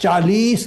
40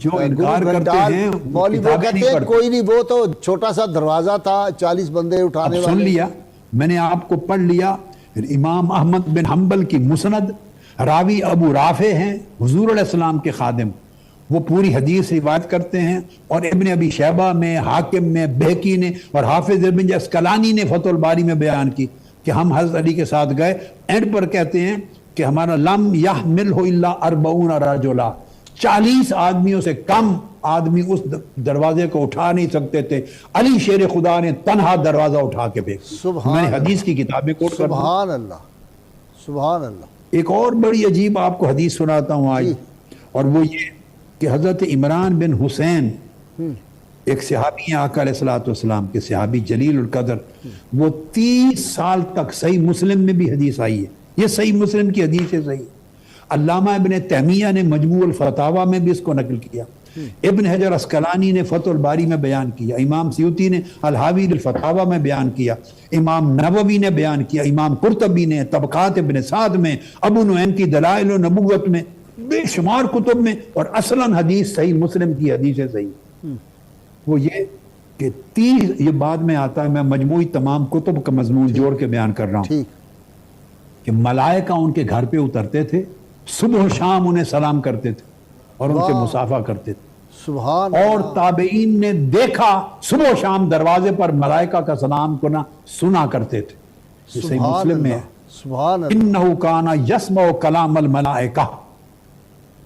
جو انکار کرتے ہیں مولوی وہ کہتے ہیں کوئی نہیں، وہ تو چھوٹا سا دروازہ تھا 40 بندے اٹھانے والے. سن لیا میں نے آپ کو پڑھ لیا. امام احمد بن حنبل کی مسند، راوی ابو رافع ہیں حضور علیہ السلام کے خادم، وہ پوری حدیث روایت کرتے ہیں. اور ابن ابی شیبہ میں، حاکم میں، بہقی نے اور حافظ ابن عسقلانی نے فتح الباری میں بیان کی کہ ہم حضرت علی کے ساتھ گئے. اینڈ پر کہتے ہیں کہ ہمارا لم یحملہ الا 40 رجلا، 40 آدمیوں سے کم آدمی اس دروازے کو اٹھا نہیں سکتے تھے. علی شیر خدا نے تنہا دروازہ اٹھا کے پھینکا. میں نے حدیث کی کتابیں کوٹ کر دوں. سبحان اللہ، سبحان اللہ. ایک اور بڑی عجیب آپ کو حدیث سناتا ہوں آج، اور وہ یہ کہ حضرت عمران بن حسین ایک صحابی ہیں آقا علیہ الصلوۃ والسلام کے، صحابی جلیل القدر، وہ 30 سال تک صحیح مسلم میں بھی حدیث آئی ہے. یہ صحیح مسلم کی حدیث ہے صحیح. علامہ ابن تیمیہ نے مجموع الفتاوی میں بھی اس کو نقل کیا، ابن حجر عسقلانی نے فتح الباری میں بیان کیا، امام سیوطی نے الحاوی الفتاوی میں بیان کیا، امام نووی نے بیان کیا، امام قرطبی نے طبقات ابن سعد میں، ابو نعیم کی دلائل النبوت میں، بے شمار کتب میں. اور اصلاً حدیث صحیح مسلم کی حدیث ہے صحیح. وہ یہ کہ 30 یہ بعد میں آتا ہے، میں مجموعی تمام کتب کا مضمون جوڑ کے بیان کر رہا ہوں کہ ملائکہ ان کے گھر پہ اترتے تھے، صبح و شام انہیں سلام کرتے تھے اور ان سے مصافحہ کرتے تھے. سبحان اور تابعین نے دیکھا صبح و شام دروازے پر ملائکہ کا سلام کرنا سنا کرتے تھے. یہ صحیح مسلم میں ہے. سبحان اللہ. انہو کانا یسمع کلام الملائکہ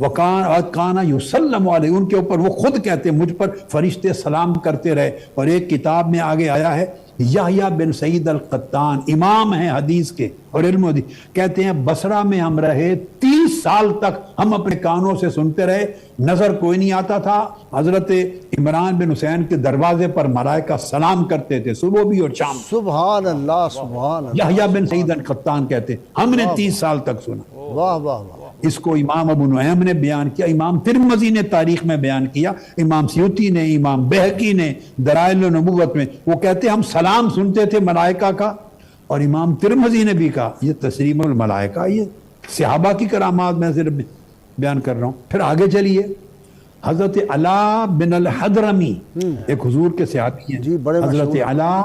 وکانا یسلم علیہ، ان کے اوپر وہ خود کہتے ہیں مجھ پر فرشتے سلام کرتے رہے. اور ایک کتاب میں آگے آیا ہے یحییٰ بن سعید القطان، امام ہیں حدیث کے اور علم حدیث، کہتے ہیں بصرہ میں ہم رہے 30 سال تک، ہم اپنے کانوں سے سنتے رہے، نظر کوئی نہیں آتا تھا. حضرت عمران بن حسین کے دروازے پر ملائکہ سلام کرتے تھے صبح بھی اور شام. سبحان اللہ، سبحان اللہ. یحییٰ بن سعید القطان کہتے ہیں ہم نے 30 سال تک سنا. واہ واہ واہ. اس کو امام ابو نعیم نے بیان کیا، امام ترمذی نے تاریخ میں بیان کیا، امام سیوطی نے، امام بہقی نے دلائل النبوت میں. وہ کہتے ہم سلام سنتے تھے ملائکہ کا. اور امام ترمذی نے بھی کہا یہ تسلیم الملائکہ، یہ صحابہ کی کرامات میں صرف بیان کر رہا ہوں. پھر آگے چلیے، حضرت علا بن الحضرمی ایک حضور کے صحابی ہیں، حضرت علا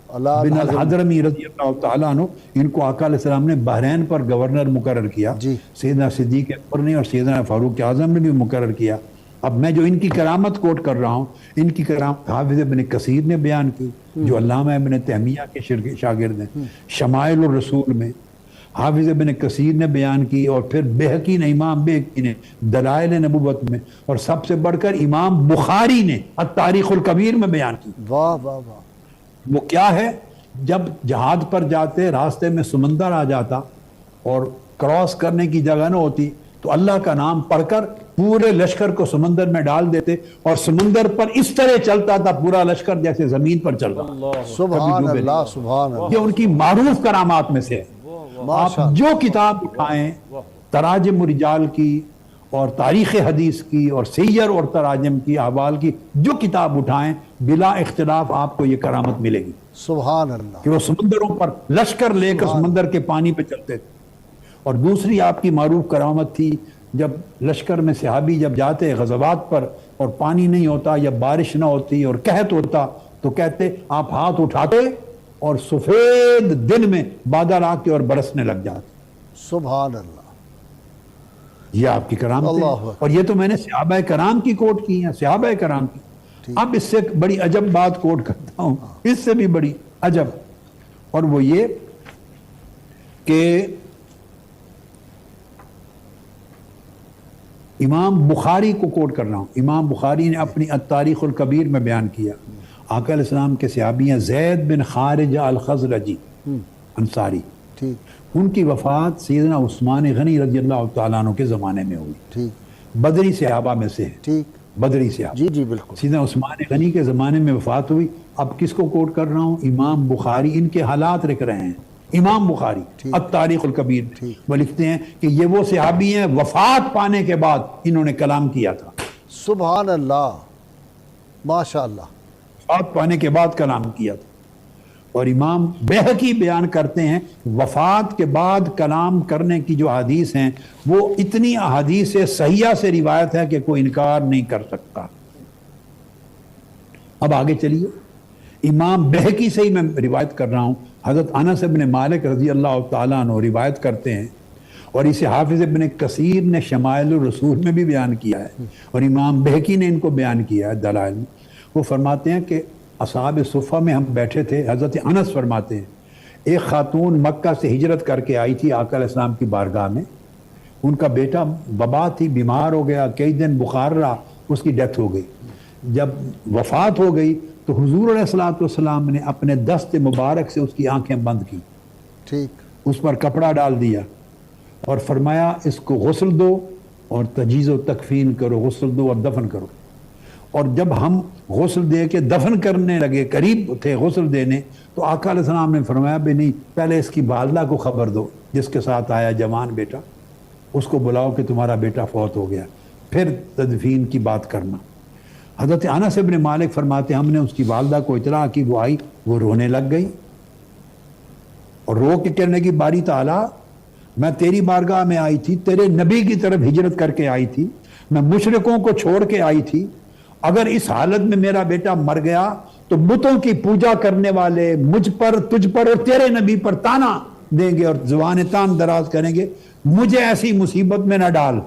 بن الحضرمی رضی اللہ تعالیٰ عنہ، ان کو آقا علیہ السلام نے بحرین پر گورنر مقرر کیا. سیدنا صدیق اکبر نے اور سیدنا فاروق اعظم نے بھی مقرر کیا. اب میں جو ان کی کرامت کوٹ کر رہا ہوں، ان کی کرامت حافظ ابن کثیر نے بیان کی جو علامہ ابن تیمیہ کے شاگرد ہیں. شمائل الرسول میں حافظ ابن کثیر نے بیان کی، اور پھر بہقی نے، امام بہقی نے دلائل نبوت میں، اور سب سے بڑھ کر امام بخاری نے التاریخ الکبیر میں بیان کی. واہ واہ واہ. وہ کیا ہے، جب جہاد پر جاتے راستے میں سمندر آ جاتا اور کراس کرنے کی جگہ نہ ہوتی تو اللہ کا نام پڑھ کر پورے لشکر کو سمندر میں ڈال دیتے، اور سمندر پر اس طرح چلتا تھا پورا لشکر جیسے زمین پر چل رہا. سبحان اللہ، سبحان اللہ. یہ ان کی معروف کرامات میں سے ہے. آپ جو کتاب اٹھائیں تراجم رجال کی اور تاریخ حدیث کی اور سیر اور تراجم کی، احوال کی، جو کتاب اٹھائیں بلا اختلاف آپ کو یہ کرامت ملے گی. سبحان اللہ. کہ وہ سمندروں پر لشکر لے کر سمندر کے پانی پہ چلتے تھے. اور دوسری آپ کی معروف کرامت تھی، جب لشکر میں صحابی جب جاتے غزوات پر اور پانی نہیں ہوتا یا بارش نہ ہوتی اور قحط ہوتا تو کہتے آپ ہاتھ اٹھاتے اور سفید دن میں بادل آتے اور برسنے لگ جاتے. سبحان اللہ. یہ آپ کی کرامت ہے. اور یہ تو میں نے صحابہ کرام کی کوٹ کی ہیں، صحابہ کرام کی. اب اس سے بڑی عجب بات کوٹ کرتا ہوں، اس سے بھی بڑی عجب، اور وہ یہ کہ امام بخاری کو کوٹ کر رہا ہوں. امام بخاری نے اپنی التاریخ الکبیر میں بیان کیا، آقا علیہ السلام کے صحابی ہیں زید بن خارجہ الخزرجی انصاری، ان کی وفات سیدنا عثمان غنی رضی اللہ تعالیٰ عنہ کے زمانے میں ہوئی. بدری صحابہ میں سے ہے، بدری صحابہ. جی بالکل. سیدنا عثمان غنی کے زمانے میں وفات ہوئی. اب کس کو کوٹ کر رہا ہوں؟ امام بخاری ان کے حالات لکھ رہے ہیں. امام بخاری التاریخ الکبیر وہ لکھتے ہیں کہ یہ وہ صحابی ہیں وفات پانے کے بعد انہوں نے کلام کیا تھا. سبحان اللہ، ماشاء اللہ. وفات پانے کے بعد کلام کیا تھا. اور امام بیہقی بیان کرتے ہیں وفات کے بعد کلام کرنے کی جو احادیث ہیں وہ اتنی احادیث صحیحہ سے روایت ہے کہ کوئی انکار نہیں کر سکتا۔ اب آگے چلیے، امام بیہقی سے ہی میں روایت کر رہا ہوں، حضرت انس بن مالک رضی اللہ تعالیٰ عنہ روایت کرتے ہیں، اور اسے حافظ ابن کثیر نے شمائل الرسول میں بھی بیان کیا ہے، اور امام بیہقی نے ان کو بیان کیا ہے دلائل میں۔ وہ فرماتے ہیں کہ اصحاب صفہ میں ہم بیٹھے تھے، حضرت انس فرماتے ہیں ایک خاتون مکہ سے ہجرت کر کے آئی تھی آقا علیہ السلام کی بارگاہ میں، ان کا بیٹا وبا تھی، بیمار ہو گیا، کئی دن بخار رہا، اس کی ڈیتھ ہو گئی۔ جب وفات ہو گئی تو حضور علیہ السلام نے اپنے دست مبارک سے اس کی آنکھیں بند کی، ٹھیک، اس پر کپڑا ڈال دیا اور فرمایا اس کو غسل دو اور تجہیز و تکفین کرو، غسل دو اور دفن کرو۔ اور جب ہم غسل دے کے دفن کرنے لگے، قریب تھے غسل دینے، تو آقا علیہ السلام نے فرمایا بھی نہیں، پہلے اس کی والدہ کو خبر دو جس کے ساتھ آیا جوان بیٹا، اس کو بلاؤ کہ تمہارا بیٹا فوت ہو گیا، پھر تدفین کی بات کرنا۔ حضرت انس بن مالک فرماتے ہم نے اس کی والدہ کو اطلاع کی، وہ آئی، وہ رونے لگ گئی اور رو کے کہنے کی باری تعالیٰ میں تیری بارگاہ میں آئی تھی، تیرے نبی کی طرف ہجرت کر کے آئی تھی، میں مشرکوں کو چھوڑ کے آئی تھی، اگر اس حالت میں میرا بیٹا مر گیا تو بتوں کی پوجا کرنے والے مجھ پر، تجھ پر اور تیرے نبی پر تانا دیں گے اور زبان تان دراز کریں گے، مجھے ایسی مصیبت میں نہ ڈال۔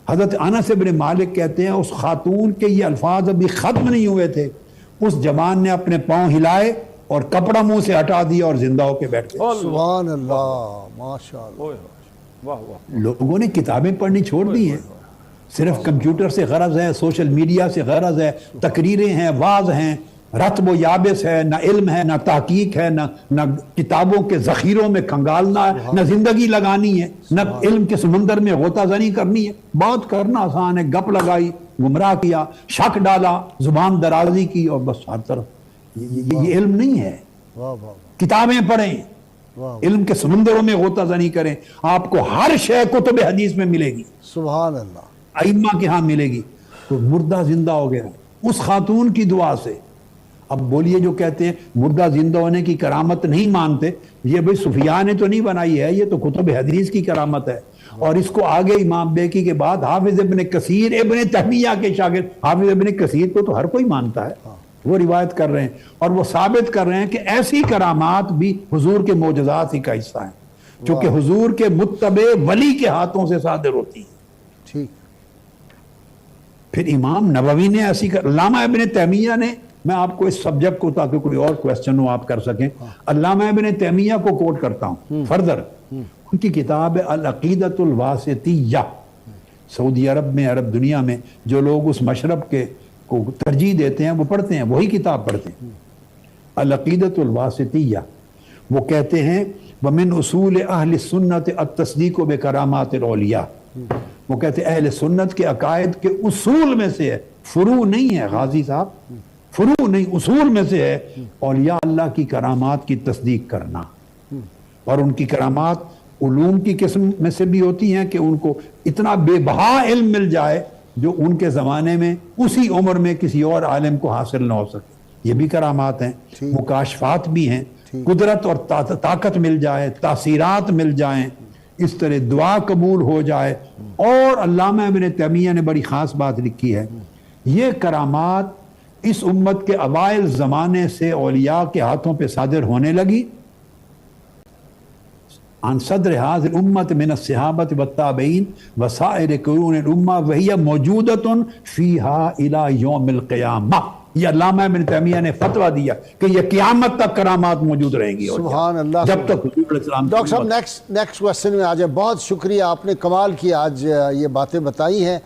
حضرت انس بن مالک کہتے ہیں اس خاتون کے یہ الفاظ ابھی ختم نہیں ہوئے تھے، اس جوان نے اپنے پاؤں ہلائے اور کپڑا منہ سے ہٹا دیا اور زندہ ہو کے بیٹھ گئے۔ سبحان اللہ، ماشاءاللہ۔ لوگوں نے کتابیں پڑھنی چھوڑ دی ہیں، صرف کمپیوٹر سے غرض ہے، سوشل میڈیا سے غرض ہے، تقریریں ہیں، واعظ ہیں، رتب و یابس ہے، نہ علم ہے، نہ تحقیق ہے، نہ کتابوں کے ذخیروں میں کھنگالنا ہے، نہ زندگی لگانی ہے، نہ علم کے سمندر میں غوطہ زنی کرنی ہے۔ بات کرنا آسان ہے، گپ لگائی، گمراہ کیا، شک ڈالا، زبان درازی کی، اور بس ہر طرف یہ علم نہیں ہے۔ کتابیں پڑھیں، علم کے سمندروں میں غوطہ زنی کریں، آپ کو ہر شے کتب حدیث میں ملے گی، سبحان اللہ، ائمہ کے ہاں ملے گی۔ تو مردہ زندہ ہو گیا اس خاتون کی دعا سے۔ اب بولیے جو کہتے ہیں مردہ زندہ ہونے کی کرامت نہیں مانتے، یہ بھئی سفیان نے تو نہیں بنائی ہے، یہ تو کتب حدیث کی کرامت ہے۔ اور اس کو آگے امام بیہقی کے بعد حافظ ابن کثیر ابن تیمیہ کے شاگرد، حافظ ابن کثیر کو تو ہر کوئی مانتا ہے، وہ روایت کر رہے ہیں اور وہ ثابت کر رہے ہیں کہ ایسی کرامات بھی حضور کے معجزات ہی کا حصہ ہیں، چونکہ حضور کے متبع ولی کے ہاتھوں سے صادر ہوتی ہیں۔ ٹھیک۔ پھر امام نووی نے ایسی علامہ ابن تیمیہ نے، میں آپ کو اس سبجیکٹ کو تاکہ کوئی اور کویسچن ہو آپ کر سکیں، علامہ ابن تیمیہ کو کوٹ کرتا ہوں فردر، ان کی کتاب ہے العقیدۃ الواسطیہ۔ سعودی عرب میں، عرب دنیا میں جو لوگ اس مشرب کے کو ترجیح دیتے ہیں وہ پڑھتے ہیں، وہی کتاب پڑھتے ہیں، العقیدۃ الواسطیہ۔ وہ کہتے ہیں ومن اصول اہل السنت التصدیق بکرامات الاولیاء، وہ کہتے ہیں اہل سنت کے عقائد کے اصول میں سے ہے، فروع نہیں ہے غازی صاحب، فروع نہیں، اصول میں سے ہے اولیاء اللہ کی کرامات کی تصدیق کرنا۔ اور ان کی کرامات علوم کی قسم میں سے بھی ہوتی ہیں کہ ان کو اتنا بے بہا علم مل جائے جو ان کے زمانے میں اسی عمر میں کسی اور عالم کو حاصل نہ ہو سکے، یہ بھی کرامات ہیں۔ مکاشفات بھی ہیں، قدرت اور طاقت مل جائے، تاثیرات مل جائیں، اس طرح دعا قبول ہو جائے۔ اور علامہ ابن تیمیہ نے بڑی خاص بات لکھی ہے، یہ کرامات اس امت کے اوائل زمانے سے اولیاء کے ہاتھوں پہ صادر ہونے لگی، عن صدر هذه الامت من الصحابۃ والتابعین وسائر قرون الامہ وہی موجودۃ فیہا الی یوم القیامہ۔ یہ علامہ ابن تیمیہ نے فتویٰ دیا کہ یہ قیامت تک کرامات موجود رہیں گی، سبحان اللہ، جب تک حضور علیہ السلام۔ ڈاکٹر صاحب نیکسٹ کویسچن میں آ جائے، بہت شکریہ، آپ نے کمال کیا، آج یہ باتیں بتائی ہیں۔